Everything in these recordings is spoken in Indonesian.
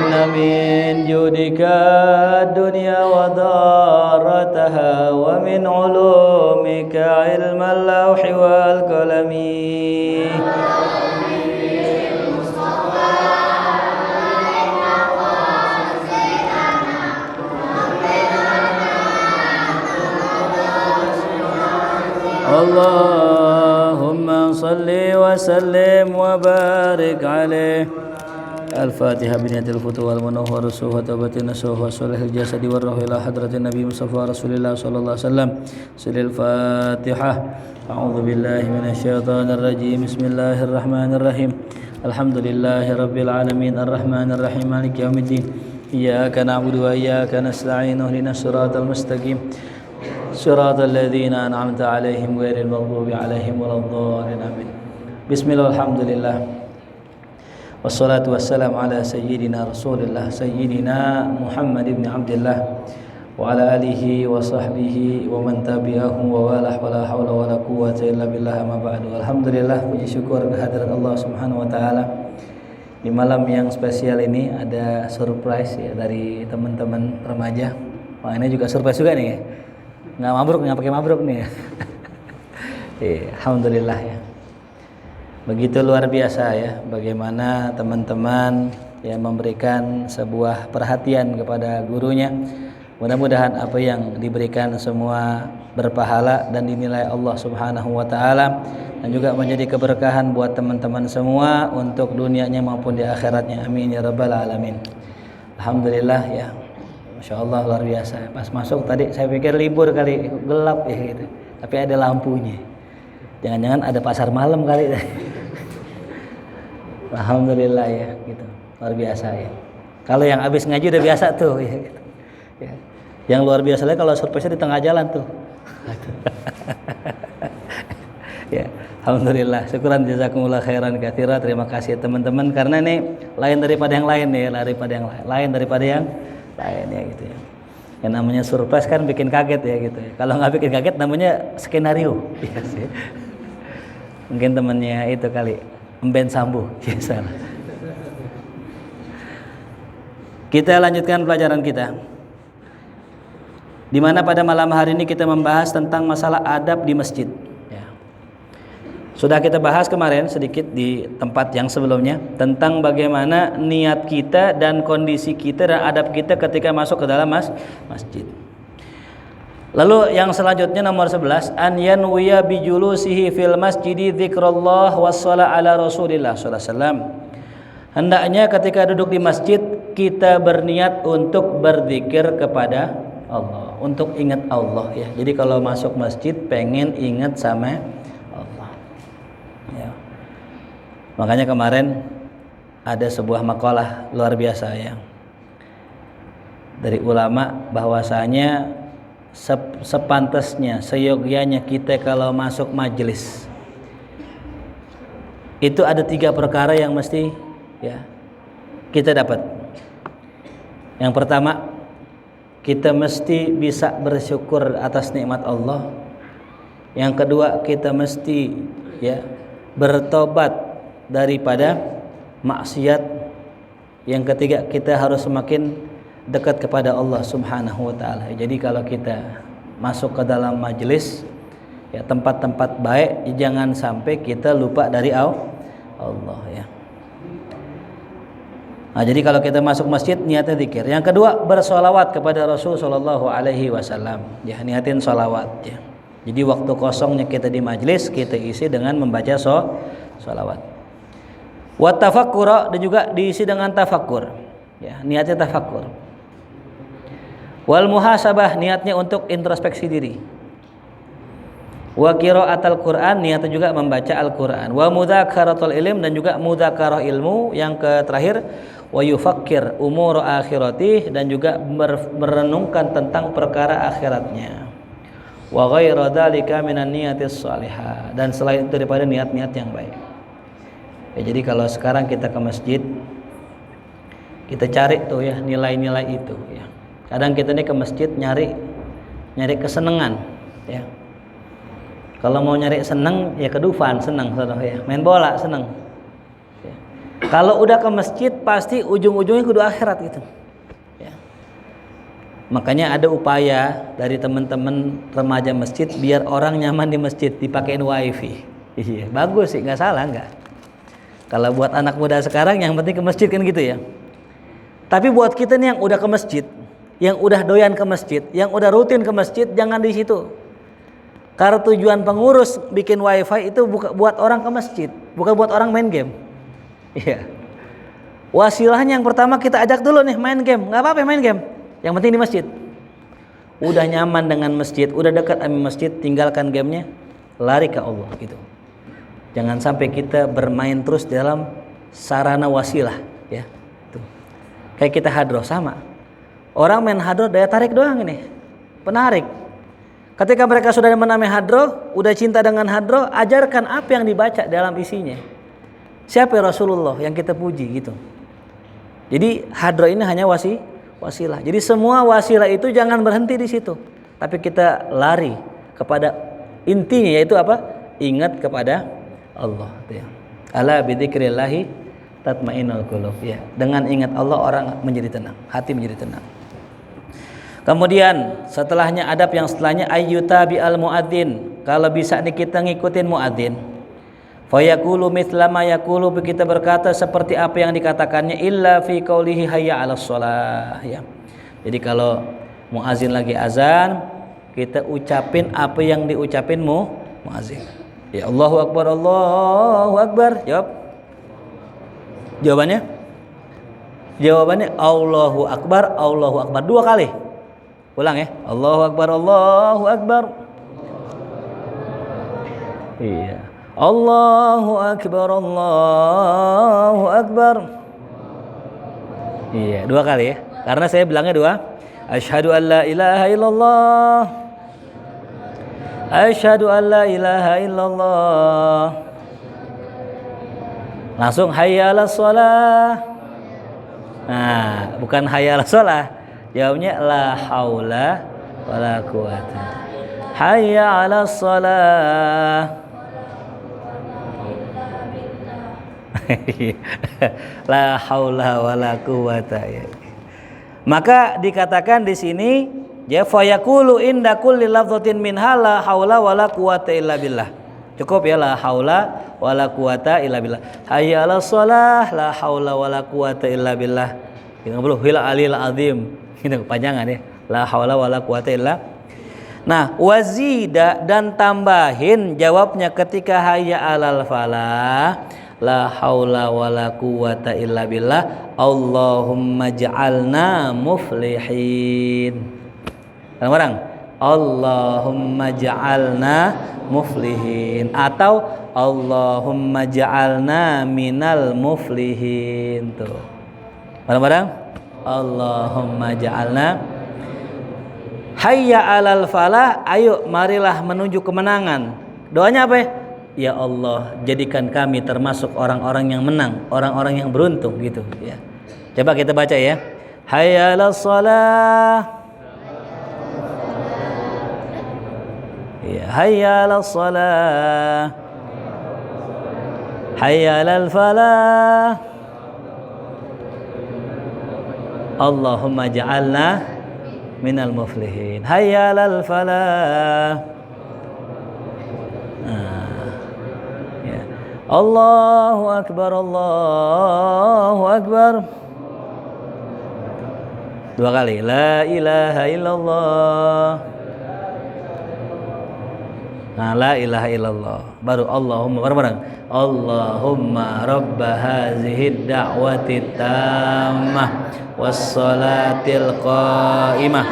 من جودك الدنيا وضارتها ومن علومك علم اللوح والقلم اللهم صل وسلم وبارك عليه. الفاتحة بنية الفتوى والمنور والرسوح وتوبة النسوح وصلح الجسد والروح إلى حضرة النبي مصطفى رسول الله صلى الله عليه وسلم. سر الفاتحة. أعوذ بالله من الشيطان الرجيم. بسم الله الرحمن الرحيم. الحمد لله رب العالمين الرحمن الرحيم مالك يوم الدين. إياك نعبد وإياك نستعين اهدنا الصراط المستقيم صراط الذين أنعمت عليهم غير المغضوب عليهم ولا الضالين آمين. بسم الله والحمد لله wassalatu wassalamu ala sayyidina rasulillah sayyidina Muhammad ibn Abdillah wa ala alihi wa sahbihi wa man tabi'ahum wa wala hawla wa la quwwata illa billah amma ba'du. Alhamdulillah, puji syukur kehadirat Allah Subhanahu wa taala. Di malam yang spesial ini ada surprise ya dari teman-teman remaja. Wah, ini juga surprise juga nih. Nggak pakai mabruk nih. Alhamdulillah ya. Begitu luar biasa ya bagaimana teman-teman ya memberikan sebuah perhatian kepada gurunya. Mudah-mudahan apa yang diberikan semua berpahala dan dinilai Allah Subhanahu wa taala dan juga menjadi keberkahan buat teman-teman semua untuk dunianya maupun di akhiratnya. Amin ya rabbal alamin. Alhamdulillah ya. Masya Allah luar biasa. Pas masuk tadi saya pikir libur kali, gelap ya gitu. Tapi ada lampunya. Jangan-jangan ada pasar malam kali. Alhamdulillah ya gitu. Luar biasa ya. Kalau yang habis ngaji udah biasa tuh ya gitu. Ya. Yang luar biasa lagi kalau surprise-nya di tengah jalan tuh. Ya, alhamdulillah. Syukuran jazakumullah khairan katsira. Terima kasih teman-teman karena ini lain daripada yang lain ya, lain daripada yang lain ya gitu ya. Yang namanya surprise kan bikin kaget ya gitu ya. Kalau nggak bikin kaget namanya skenario. Ya sih. Mungkin temannya itu kali Mben Sambu. Ya salah. Kita lanjutkan pelajaran kita. Di mana pada malam hari ini kita membahas tentang masalah adab di masjid. Ya. Sudah kita bahas kemarin sedikit di tempat yang sebelumnya tentang bagaimana niat kita dan kondisi kita dan adab kita ketika masuk ke dalam masjid. Lalu yang selanjutnya nomor 11, an yanwiya bi julusihi fil masjidi dzikrullah wassalah ala Rasulillah sallallahu alaihi wasallam. Hendaknya ketika duduk di masjid kita berniat untuk berzikir kepada Allah, untuk ingat Allah ya. Jadi kalau masuk masjid pengen ingat sama Allah. Ya. Makanya kemarin ada sebuah makalah luar biasa ya. Dari ulama bahwasanya sepantasnya, seyogyanya kita kalau masuk majelis itu ada 3 perkara yang mesti ya kita dapat. Yang pertama, kita mesti bisa bersyukur atas nikmat Allah. Yang kedua, kita mesti ya bertobat daripada maksiat. Yang ketiga, kita harus semakin dekat kepada Allah Subhanahu wa taala. Jadi kalau kita masuk ke dalam majelis ya tempat-tempat baik, jangan sampai kita lupa dari Allah ya. Nah, jadi kalau kita masuk masjid niatnya zikir. Yang kedua, bersolawat kepada Rasul sallallahu alaihi wasallam. Ya, niatin solawat ya. Jadi waktu kosongnya kita di majelis kita isi dengan membaca solawat. Wa tafakkura, dan juga diisi dengan tafakkur. Ya, niatnya tafakkur. Wal muhasabah, niatnya untuk introspeksi diri. Wa qiraatul Quran, niatnya juga membaca Al-Quran. Wa mudzakaratul ilm, dan juga mudzakarah ilmu. Yang terakhir, wa yufakkir umur akhiratih, dan juga merenungkan tentang perkara akhiratnya. Wa ghairu dzalika minan niyatis shalihah, dan selain itu daripada niat-niat yang baik. Ya, jadi kalau sekarang kita ke masjid, kita cari tuh ya nilai-nilai itu ya. Kadang kita nih ke masjid nyari kesenangan ya. Kalau mau nyari seneng ya ke Dufan seneng ya. Main bola seneng ya. Kalau udah ke masjid pasti ujung-ujungnya kudu akhirat gitu. Ya. Makanya ada upaya dari teman-teman remaja masjid biar orang nyaman di masjid, dipakein wifi. Iya, bagus sih, nggak salah nggak. Kalau buat anak muda sekarang yang penting ke masjid kan gitu ya. Tapi buat kita nih yang udah ke masjid, yang udah doyan ke masjid, yang udah rutin ke masjid, jangan di situ. Karena tujuan pengurus bikin wifi itu bukan buat orang ke masjid, bukan buat orang main game. Iya. Wasilahnya yang pertama kita ajak dulu nih main game, nggak apa-apa main game. Yang penting di masjid. Udah nyaman dengan masjid, udah dekat sama masjid, tinggalkan gamenya, lari ke Allah gitu. Jangan sampai kita bermain terus dalam sarana wasilah, ya. Tuh. Kayak kita hadroh sama. Orang main hadroh daya tarik doang ini, penarik. Ketika mereka sudah menamai hadroh, udah cinta dengan hadroh, ajarkan apa yang dibaca dalam isinya. Siapa Rasulullah yang kita puji gitu. Jadi hadroh ini hanya wasilah. Jadi semua wasilah itu jangan berhenti di situ, tapi kita lari kepada intinya yaitu apa? Ingat kepada Allah. Ala bidzikrillahi tatmainnul qulub. Ya, dengan ingat Allah orang menjadi tenang, hati menjadi tenang. Kemudian setelahnya adab yang setelahnya ayyuta bi'al muadzin. Kalau bisa nih kita ngikutin muadzin. Fayaqulu mithla ma yaqulu, kita berkata seperti apa yang dikatakannya illa fi qaulihi hayya 'alas shalah ya. Jadi kalau muadzin lagi azan, kita ucapin apa yang diucapin muadzin. Ya Allahu akbar Allahu akbar. Jawabannya Allahu akbar 2 kali. Ulang ya. Allahu akbar Allahu akbar. Iya. Allahu akbar Allahu akbar. Iya, 2 kali ya. Karena saya bilangnya 2. Asyhadu an la ilaha illallah. Asyhadu an la ilaha illallah. Langsung hayya 'alas shalah. Nah, bukan hayya 'alas shalah. Jawabnya la haula wala quwata. Hayya 'alas shalah. La haula wala quwata ya. Maka dikatakan di sini ya fayaqulu inda kulli lafdhatin minha la haula wala quwata illa billah. Cukup ya la haula wala quwata illa billah. Hayya 'alas shalah la haula wala quwata illa billah. Kita belum hil alil azim. Itu kepanjangan ya. La haula wala quwata illa. Nah, wazida dan tambahin jawabnya ketika hayya 'alal falah. La haula wala quwata illa billah. Allahumma ja'alna muflihin. Bareng-bareng. Allahumma ja'alna muflihin atau Allahumma ja'alna minal muflihin. Tuh. Bareng-bareng. Allahumma ja'alna. Hayya 'alal falah, ayo marilah menuju kemenangan. Doanya apa ya? Ya Allah, jadikan kami termasuk orang-orang yang menang, orang-orang yang beruntung gitu ya. Coba kita baca ya. Hayya 'alas shalah. Ya, hayya 'alas shalah. Hayya 'alal falah. Allahumma ja'alna minal muflihin. Hayya 'alal falah. Allahu akbar Allahu akbar. 2 kali. La ilaha illallah. Nah, la ilaha illallah. Baru Allahumma bareng-bareng. Allahumma rabba hazihi da'wati tammah wassalatil qa'imah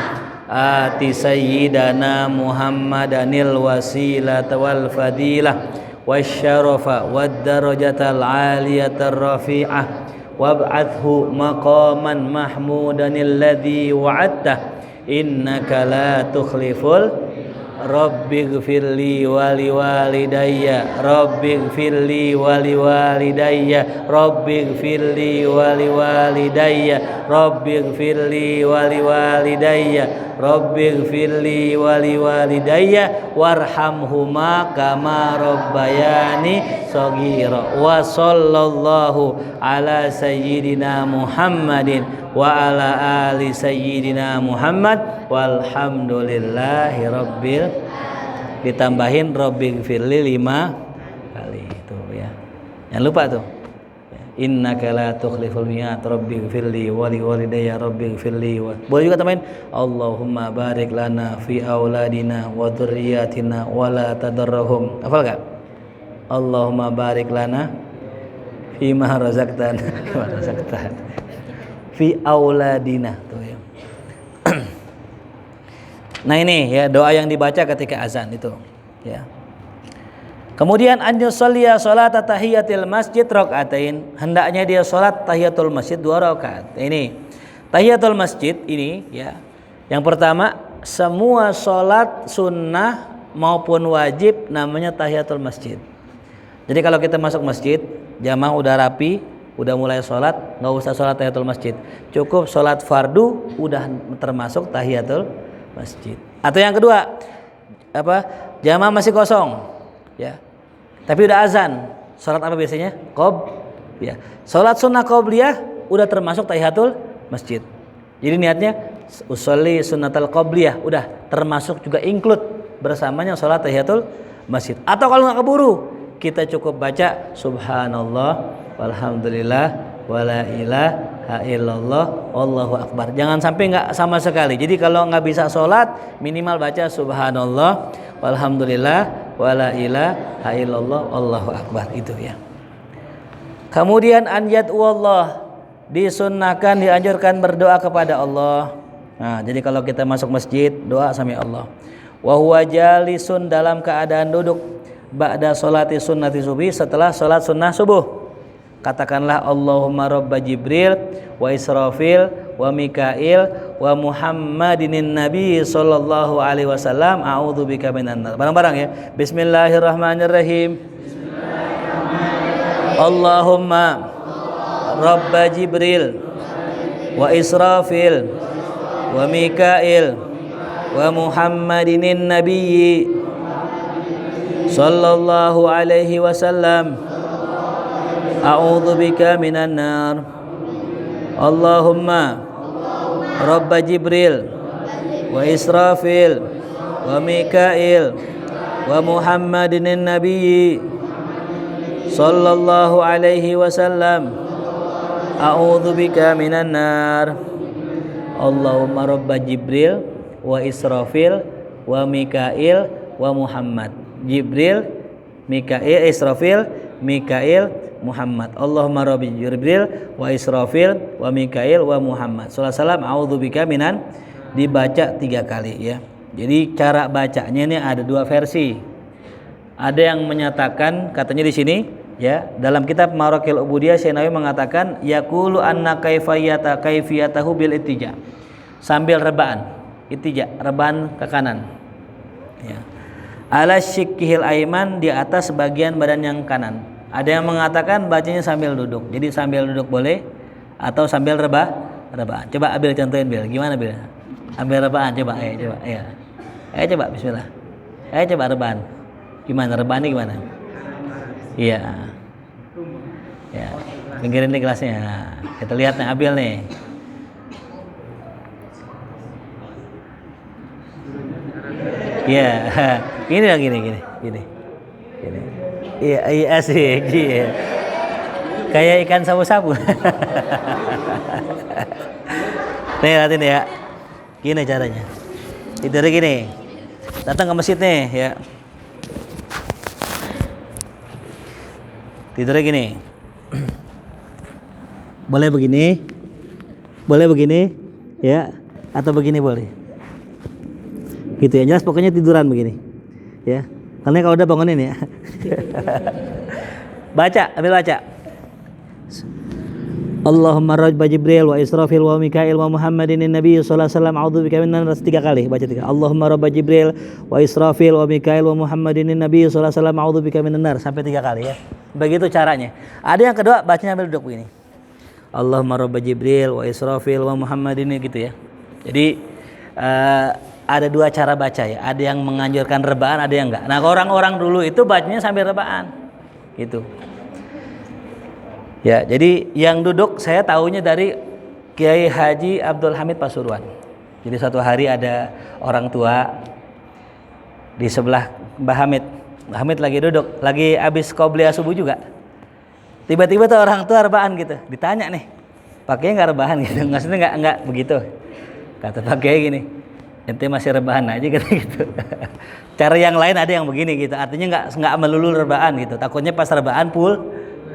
ati sayyidana Muhammadanil wasilata wal fadilah wasyarafa wad darajatal aliyatar rafi'ah wab'athu maqaman mahmudan alladhi wa'adta innaka la tukhliful Rabbighfirli wali walidayya Rabbighfirli wali walidayya Rabbighfirli wali walidayya Rabbighfirli wali walidayya Rabbighfirli wali walidayya warhamhuma kama rabbayani shaghira wa sallallahu ala sayyidina Muhammadin wa ala ali sayyidina Muhammad walhamdulillahi rabbil, ditambahin Rabbighfirli 5 kali itu ya. Jangan lupa tuh. Innaka la tukhliful mi'ad Rabbighfirli wa li walidayya Rabbighfirli wa. Boleh juga tambahin Allahumma barik lana fi auladina wa dzurriyyatina wa la tadarrahum. Hafal enggak? Allahumma barik lana fi ma razaqtana fi auladina tuh ya. Nah ini ya doa yang dibaca ketika azan itu ya. Kemudian an yusalliya salat tahiyatil masjid rakaatain, hendaknya dia salat tahiyatul masjid 2 rakaat. Ini tahiyatul masjid ini ya. Yang pertama, semua salat sunnah maupun wajib namanya tahiyatul masjid. Jadi kalau kita masuk masjid, jamaah udah rapi, udah mulai salat, enggak usah salat tahiyatul masjid. Cukup salat fardu udah termasuk tahiyatul masjid. Atau yang kedua, jamaah masih kosong ya. Tapi udah azan, salat apa biasanya? Ya. Salat sunnah qobliyah udah termasuk tahiyatul masjid. Jadi niatnya usolli sunnatal qobliyah udah termasuk juga include bersamanya salat tahiyatul masjid. Atau kalau nggak keburu, kita cukup baca subhanallah walhamdulillah wala ilaha illallah wallahu akbar. Jangan sampai nggak sama sekali. Jadi kalau nggak bisa salat minimal baca subhanallah walhamdulillah wala ilaha illallah wallahu akbar itu ya. Kemudian an yad'ullah, disunnahkan dianjurkan berdoa kepada Allah. Nah, jadi kalau kita masuk masjid doa sama Allah. Wa huwa jalisun, dalam keadaan duduk, ba'da sholati sunnati subuh, setelah sholat sunnah subuh. Katakanlah Allahumma rabba Jibril wa Israfil wa Mikail wa Muhammadinin Nabi sallallahu alaihi wasallam a'udzubika minan nar. Bareng-bareng ya. Bismillahirrahmanirrahim. Allahumma rabba Jibril wa Israfil wa Mikail wa Muhammadinin Nabi sallallahu alaihi wasallam a'udzubika minan nar. Allahumma rabba Jibril wa Israfil wa Mikail wa Muhammadin Nabi sallallahu alaihi wasallam a'udzubika minan nar. Allahumma rabba Jibril wa Israfil wa Mikail wa Muhammad. Jibril, Mikail, Israfil, Mikail, Muhammad. Allahumma rabbi Jibril wa Israfil wa Mikail wa Muhammad. Salam a'udzubika minan, dibaca 3 kali ya. Jadi cara bacanya ini ada 2 versi. Ada yang menyatakan katanya di sini ya, dalam kitab Maraqil Ubudiyah Syekh Nawawi mengatakan yaqulu anna kaifiyatahu bil ittija. Sambil rebaan. Ittija, rebaan ke kanan. Ya. Ala syikkihil aiman, di atas bagian badan yang kanan. Ada yang mengatakan bacanya sambil duduk. Jadi sambil duduk boleh atau sambil rebaan. Coba Abil contohin Bil. Gimana Bil? Ambil rebaan coba. Ayo coba. Ayo coba bismillah. Ayo coba rebaan. Gimana rebaannya gimana? Iya. Ya. Pinggirin nih kelasnya. Kita lihat nih Abil nih. Iya. Gini. Iya asik. Iya. Kayak ikan sabu-sabu. Nih lihatin ya. Gini caranya. Tidurnya gini. Datang ke masjid nih ya. Tidurnya gini. Boleh begini. Boleh begini ya, atau begini boleh. Gitu ya, jelas pokoknya tiduran begini. Ya. Karena kalau udah bangunin ya. Baca, ambil baca. Allahumma rajba Jibril wa Israfil wa Mikail wa Muhammadin Nabi sallallahu alaihi wasallam a'udzubika minan nar 3 kali baca 3. Allahumma rajba Jibril wa Israfil wa Mikail wa Muhammadin Nabi sallallahu alaihi wasallam a'udzubika minan nar sampai 3 kali ya. Begitu caranya. Ada yang kedua bacanya sambil duduk begini. Allahumma rajba Jibril wa Israfil wa Muhammadin gitu ya. Jadi ada 2 cara baca ya. Ada yang menganjurkan rebaan, ada yang enggak. Nah, orang-orang dulu itu bacanya sambil rebaan. Gitu. Ya, jadi yang duduk saya tahunya dari Kiai Haji Abdul Hamid Pasuruan. Jadi suatu hari ada orang tua di sebelah Mbah Hamid. Mbah Hamid lagi duduk, lagi habis qobliyah subuh juga. Tiba-tiba tuh orang tua rebaan gitu. Ditanya nih, pakainya enggak rebahan gitu. Maksudnya enggak begitu. Kata Pak Kiai gini, ente masih rebahan aja gitu. Cara yang lain ada yang begini gitu. Artinya enggak melulu rebahan gitu. Takutnya pas rebahan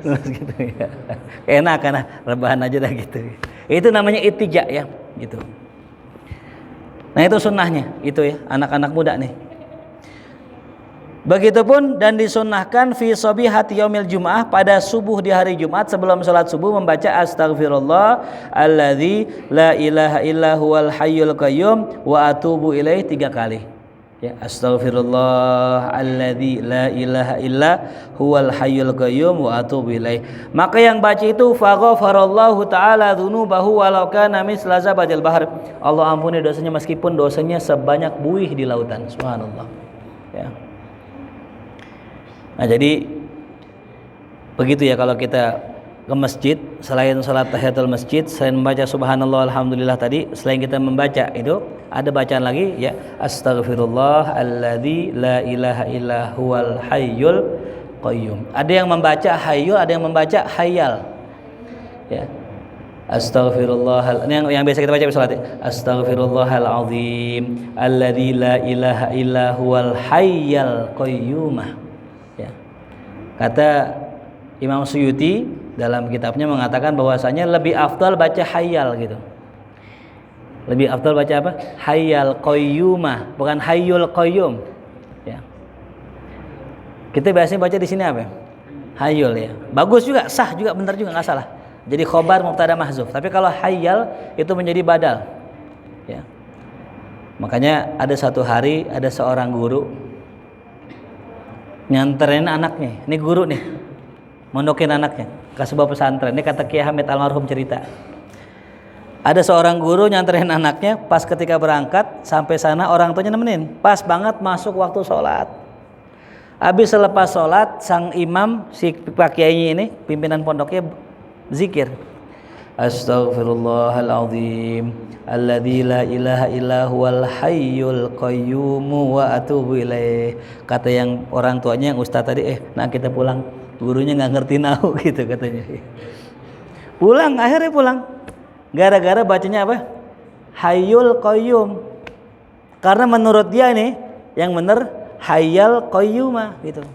gitu ya. Enak karena rebahan aja dah gitu. Itu namanya itija ya, gitu. Nah, itu sunnahnya itu ya, anak-anak muda nih. Begitupun dan disunnahkan fi sabihati yaumil Jumaah pada subuh di hari Jumat sebelum salat subuh membaca astaghfirullah alladzi la ilaha illa huwal hayyul qayyum wa atubu ilaih 3 kali. Ya, astaghfirullah alladzi la ilaha illa huwal hayyul qayyum wa atubu ilaih. Maka yang baca itu faghafarallahu taala dzunubahu walau kana misla zabadil bahr. Allah ampuni dosanya meskipun dosanya sebanyak buih di lautan. Subhanallah. Ya. Nah, jadi begitu ya kalau kita ke masjid, selain salat tahiyatul masjid, selain membaca subhanallah alhamdulillah tadi, selain kita membaca itu ada bacaan lagi ya, astaghfirullah alladzi la ilaha illa huwal hayyul qayyum. Ada yang membaca hayyul, ada yang membaca hayyal. Ya. Astaghfirullah yang biasa kita baca di salat. Astaghfirullahal azim alladzi la ilaha illa huwal hayyal qayyum. Ya. Kata Imam Suyuti dalam kitabnya mengatakan bahwasanya lebih afdal baca hayyal gitu. Lebih afdal baca apa? Hayyal qayyumah, bukan hayyul qayyum. Ya. Kita biasanya baca di sini apa? Hayyul ya. Bagus juga, sah juga, benar juga, enggak salah. Jadi khobar mubtada mahzuf. Tapi kalau hayyal itu menjadi badal. Ya. Makanya ada satu hari ada seorang guru nyanterin anaknya. Ini guru nih. Mondokin anaknya ke sebuah pesantren. Ini kata Kiai Hamid almarhum cerita. Ada seorang guru nyanterin anaknya, pas ketika berangkat sampai sana orang tuanya nemenin. Pas banget masuk waktu sholat. Habis selepas sholat, sang imam si Pak Kiai ini, pimpinan pondoknya zikir. Astaghfirullahaladzim alladzi la ilaha illa huwal hayyul qayyum wa atubu ilaih. Kata yang orang tuanya yang ustaz tadi, nah kita pulang. Gurunya nggak ngerti nahu gitu katanya. Pulang, akhirnya pulang. Gara-gara bacanya apa? Hayyul qayyum. Karena menurut dia ini yang benar hayyal qayyumah gitu.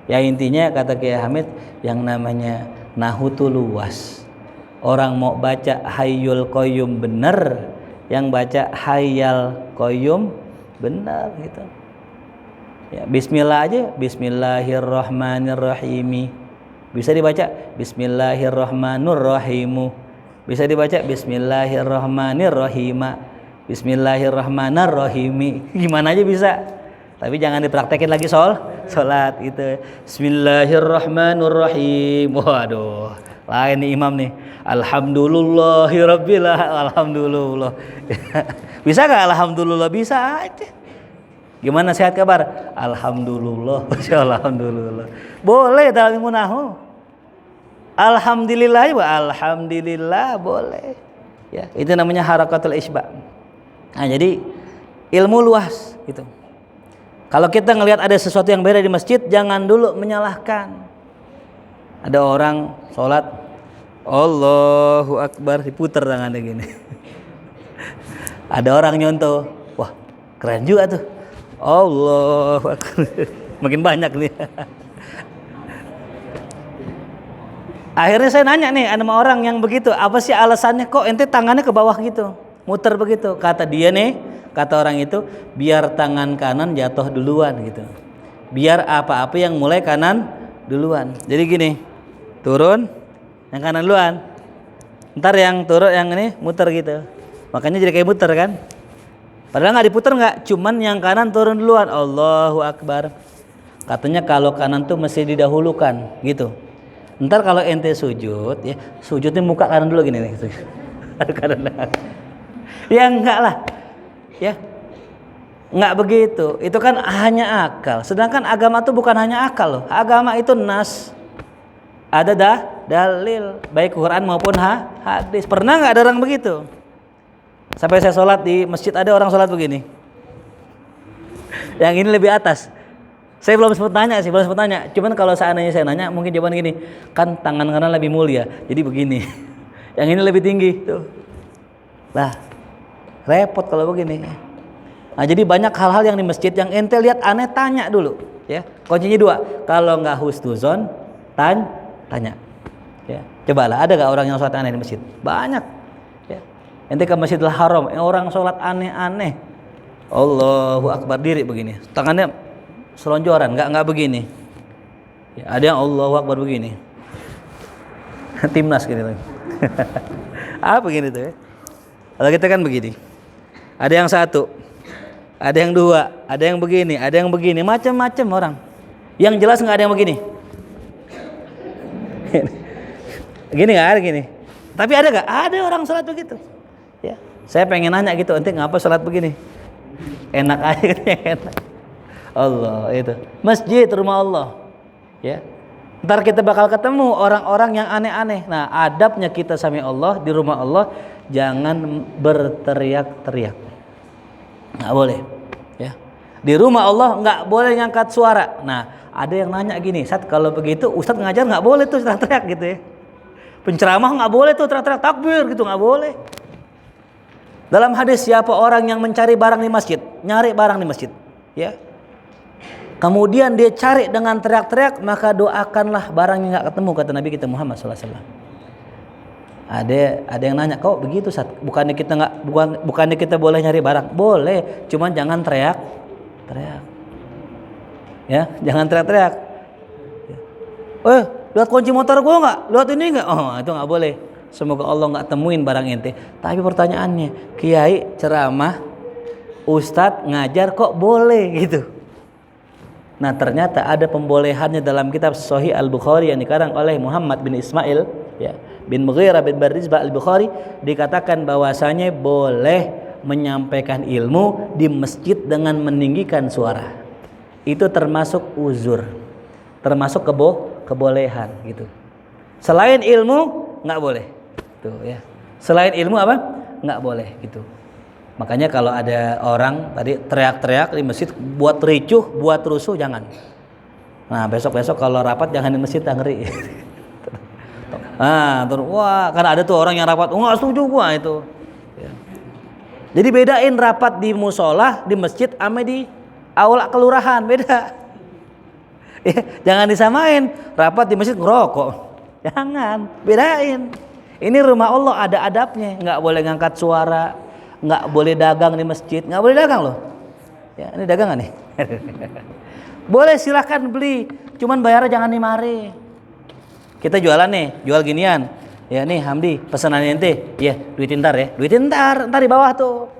Ya intinya kata Kiai Hamid yang namanya nahu itu luas. Orang mau baca hayyul qayyum benar, yang baca hayyal qayyum benar gitu. Ya, bismillah aja, bismillahirrahmanirrahim. Bisa dibaca bismillahirrahmanirrahim. Bisa dibaca bismillahirrahmanirrahim. Bismillahirrahmanirrahim. Gimana aja bisa. Tapi jangan dipraktekin lagi salat itu. Bismillahirrahmanirrahim. Waduh, lain nih imam nih. Alhamdulillahirabbil alhamdulillah. Bisa enggak alhamdulillah? Bisa aja. Gimana sehat kabar? Alhamdulillah. Alhamdulillah. Boleh dalam ilmu nahwu. Alhamdulillah wa alhamdulillah boleh. Ya, itu namanya harakatul isba'. Nah, jadi ilmu luas gitu. Kalau kita ngelihat ada sesuatu yang beda di masjid, jangan dulu menyalahkan. Ada orang sholat, Allahu Akbar, diputer tangannya gini. Ada orang nyontoh, wah keren juga tuh. Allahu Akbar. Makin banyak nih. Akhirnya saya nanya nih sama orang yang begitu, apa sih alasannya kok ente tangannya ke bawah gitu, muter begitu? Kata dia nih, kata orang itu, biar tangan kanan jatuh duluan gitu. Biar apa-apa yang mulai kanan duluan. Jadi gini, turun, yang kanan duluan, Ntar yang turun yang ini muter gitu. Makanya jadi kayak muter kan. Padahal nggak diputer nggak, cuman yang kanan turun duluan. Allahu Akbar. Katanya kalau kanan tuh mesti didahulukan gitu. Ntar kalau ente sujud ya, sujudnya muka kanan dulu gini nih. Kanan. Ya enggak lah. Ya. Enggak begitu. Itu kan hanya akal. Sedangkan agama itu bukan hanya akal loh. Agama itu nas. Ada dalil baik Quran maupun hadis. Pernah enggak ada orang begitu? Sampai saya sholat di masjid ada orang sholat begini. Yang ini lebih atas. Saya belum sempat tanya sih, belum sempat tanya. Cuman kalau seandainya saya nanya, mungkin jawaban gini, kan tangan kanan lebih mulia, jadi begini. Yang ini lebih tinggi, tuh. Lah, repot kalau begini. Nah, jadi banyak hal-hal yang di masjid yang ente lihat aneh, tanya dulu. Ya, kuncinya 2. Kalau nggak husnuzon, tanya. Ya, cobalah, ada nggak orang yang sholat aneh di masjid? Banyak. Ya. Ente ke Masjidil Haram, orang sholat aneh-aneh. Allahu Akbar, diri begini, tangannya selonjoran, nggak begini. Ya, ada yang Allahu Akbar begini. Timnas gitu. Apa begini tuh ya? Kalau kita kan begini. Ada yang 1, ada yang 2, ada yang begini, ada yang begini, macam-macam orang. Yang jelas nggak ada yang begini. Gini nggak ada gini. Tapi ada nggak? Ada orang sholat begitu. Ya, saya pengen nanya gitu, ente ngapa sholat begini? Enak aja katanya, enak. Allah itu masjid rumah Allah ya. Ntar kita bakal ketemu orang-orang yang aneh-aneh. Nah, adabnya kita sama Allah di rumah Allah, jangan berteriak-teriak, nggak boleh ya. Di rumah Allah nggak boleh ngangkat suara. Nah, ada yang nanya gini, Ustaz, kalau begitu Ustaz ngajar nggak boleh tuh teriak-teriak gitu ya. Penceramah nggak boleh tuh teriak-teriak takbir gitu, nggak boleh. Dalam hadis, siapa orang yang mencari barang di masjid, nyari barang di masjid ya, kemudian dia cari dengan teriak-teriak, maka doakanlah barangnya nggak ketemu, kata Nabi kita Muhammad SAW. Ada yang nanya, kok begitu Ustaz? Bukannya kita boleh nyari barang? Boleh, cuman jangan teriak. Ya, jangan teriak-teriak. Lihat kunci motor gua nggak? Lihat ini nggak? Oh, itu nggak boleh. Semoga Allah nggak temuin barang ente. Tapi pertanyaannya, kiai ceramah, ustadz ngajar kok boleh gitu? Nah, ternyata ada pembolehannya dalam kitab Sahih Al-Bukhari yang dikarang oleh Muhammad bin Ismail ya, bin Mughirah bin Barizbah Al-Bukhari, dikatakan bahwasanya boleh menyampaikan ilmu di masjid dengan meninggikan suara. Itu termasuk uzur, termasuk kebolehan gitu. Selain ilmu nggak boleh. Tuh ya. Selain ilmu apa? Nggak boleh gitu. Makanya kalau ada orang tadi teriak-teriak di masjid buat ricuh, buat rusuh, jangan. Nah, besok-besok kalau rapat jangan di masjid, ngeri. Nah, terus wah, karena ada tuh orang yang rapat, nggak setuju gua itu. Ya. Jadi bedain rapat di musola, di masjid, sama di aula kelurahan, beda. Ya, jangan disamain rapat di masjid ngerokok. Jangan, bedain. Ini rumah Allah, ada adabnya, nggak boleh ngangkat suara, nggak boleh dagang di masjid, nggak boleh dagang loh. Ya, ini dagangan nih. Boleh silahkan beli, cuman bayarnya jangan dimari. Kita jualan nih, jual ginian. Ya nih Hamdi, pesanan ente. Ya, duitin ntar ya, duitin ntar di bawah tuh.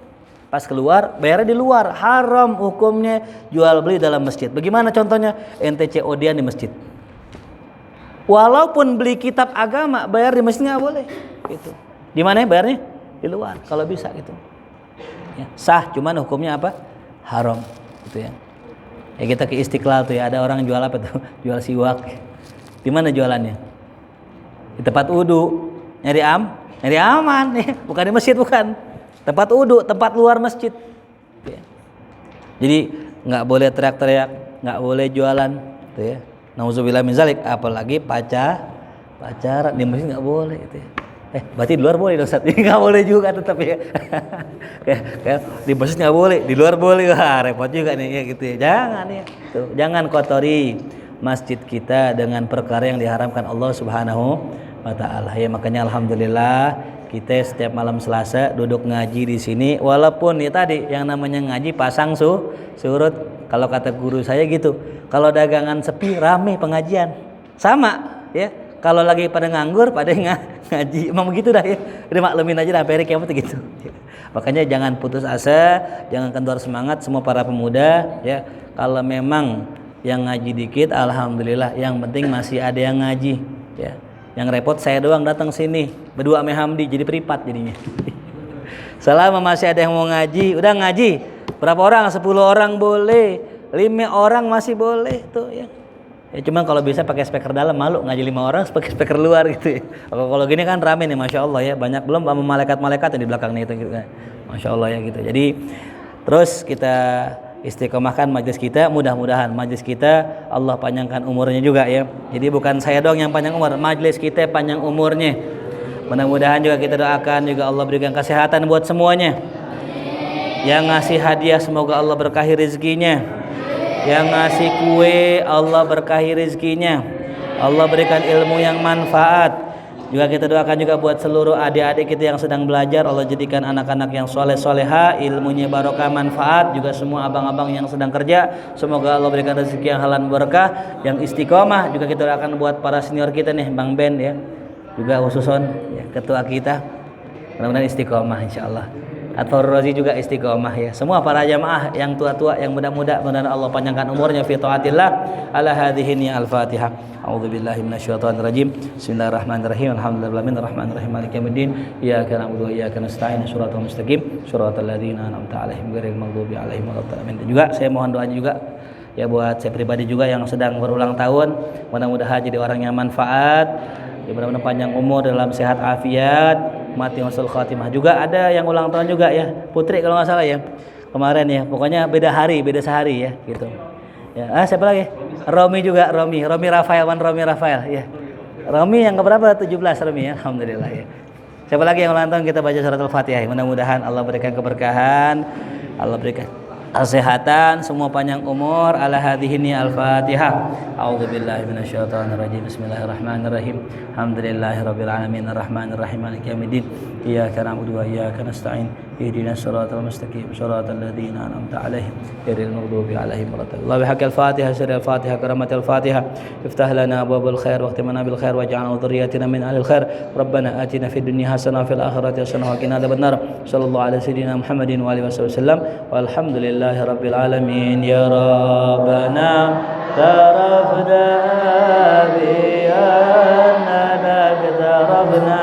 Pas keluar, bayarnya di luar. Haram hukumnya jual beli dalam masjid. Bagaimana contohnya? Ente COD-an di masjid. Walaupun beli kitab agama, bayar di masjid nggak boleh. Gitu. Di mana bayarnya? Di luar, kalau bisa gitu. Ya, sah, cuman hukumnya apa? Haram, gitu ya. Ya kita ke Istiqlal tuh ya, ada orang jual apa tuh? Jual siwak. Di mana jualannya? Di tempat wudu. Nyari aman, ya. Bukan di masjid, bukan. Tempat wudu, tempat luar masjid. Ya. Jadi nggak boleh teriak-teriak, nggak boleh jualan, gitu ya. Nauzubillah min zalik, apalagi pacaran di masjid nggak boleh gitu ya. Berarti di luar boleh dong Ustaz? Nggak boleh juga tetap ya. Kayak di masjid nggak boleh, di luar boleh. Wah, repot juga nih ya gitu ya. Jangan ya. Tuh, jangan kotori masjid kita dengan perkara yang diharamkan Allah Subhanahu wa taala. Ya, makanya alhamdulillah kita setiap malam Selasa duduk ngaji di sini, walaupun ya tadi yang namanya ngaji pasang surut. Kalau kata guru saya gitu, kalau dagangan sepi rame pengajian. Sama ya. kalau lagi pada nganggur, pada ngaji. Emang begitu dah ya. Udah maklumin aja dah, hari kiamat gitu. Makanya jangan putus asa, jangan kendor semangat semua para pemuda ya. Kalau memang yang ngaji dikit, alhamdulillah. Yang penting masih ada yang ngaji ya. Yang repot saya doang datang sini berdua sama Hamdi, jadi peripat jadinya. Selama masih ada yang mau ngaji, udah ngaji. Berapa orang? 10 orang boleh, 5 orang masih boleh tuh ya. Ya cuman kalau bisa pakai speaker dalam, malu ngaji 5 orang pakai speaker luar gitu ya. Kalau gini kan rame nih, masya Allah ya, banyak belum sama malaikat-malaikat yang di belakang nih itu gitu kan. Masya Allah ya gitu. Jadi terus kita istiqomahkan majlis kita, mudah-mudahan majlis kita Allah panjangkan umurnya juga ya. Jadi bukan saya doang yang panjang umur, majlis kita panjang umurnya. Mudah-mudahan juga kita doakan juga Allah berikan kesehatan buat semuanya. Yang ngasih hadiah semoga Allah berkahi rezekinya. Yang ngasih kue Allah berkahi rezekinya. Allah berikan ilmu yang manfaat. Juga kita doakan juga buat seluruh adik-adik kita yang sedang belajar, Allah jadikan anak-anak yang soleh-soleha, ilmunya barokah manfaat. Juga semua abang-abang yang sedang kerja, semoga Allah berikan rezeki yang halal berkah, yang istiqomah. Juga kita doakan buat para senior kita nih, Bang Ben ya, juga khususon ya, ketua kita, mudah-mudahan istiqomah insyaallah. Atfar Razi juga istiqomah ya. Semua para jamaah yang tua-tua, yang muda-muda, mudah-mudahan Allah panjangkan umurnya fi taatillah. Ala hadhihi al-Fatihah. A'udzubillahi minasyaitonir rajim. Bismillahirrahmanirrahim. Alhamdulillahirabbil alamin. Maliki yaumiddin. Iyyaka na'budu wa iyyaka nasta'in. Shiratal mustaqim. Shiratal ladzina an'amta 'alaihim ghairil maghdubi alaihim waladdallin. Dan juga saya mohon doanya juga ya buat saya pribadi juga yang sedang berulang tahun. Mudah-mudahan jadi orang yang manfaat. Ya mudah-mudahan panjang umur dalam sehat afiat, mati husnul khatimah. Juga ada yang ulang tahun juga ya, Putri kalau nggak salah ya kemarin ya. Pokoknya beda hari, beda sehari ya gitu ya. Siapa lagi? Romi juga, Romi Rafael, Romi Rafael ya. Romi yang keberapa? 17 Romi ya. Alhamdulillah ya. Siapa lagi yang ulang tahun? Kita baca surat Al-Fatihah. Mudah-mudahan Allah berikan keberkahan, Allah berikan kesehatan, semua panjang umur. Ala hadhihi al-Fatihah. A'udzubillahi minasyaitonir rajim. Bismillahirrahmanirrahim. Alhamdulillahirabbil alamin arrahmanir rahim maliki yaumiddin. Iyyaka na'budu wa iyyaka nasta'in. Ihdinas siratal mustaqim siratal ladzina an'amta 'alaihim ghairil maghdubi alaihim waladdallin. Wa bihaqqil Fatihah sirril Fatihah karamatil Fatihah. Iftah lana abwaabal khair wa khtimna bil khair waj'alna dhurriyyatina min ahlil khair. Rabbana atina fid dunya hasanah wa fil akhirati hasanah wa qina adzabannar. Sallallahu alaihi sayyidina Muhammadin wa alihi wasallam. Walhamdulillahi rabbil alamin. Ya Rabbana tarafna bi anna tarafna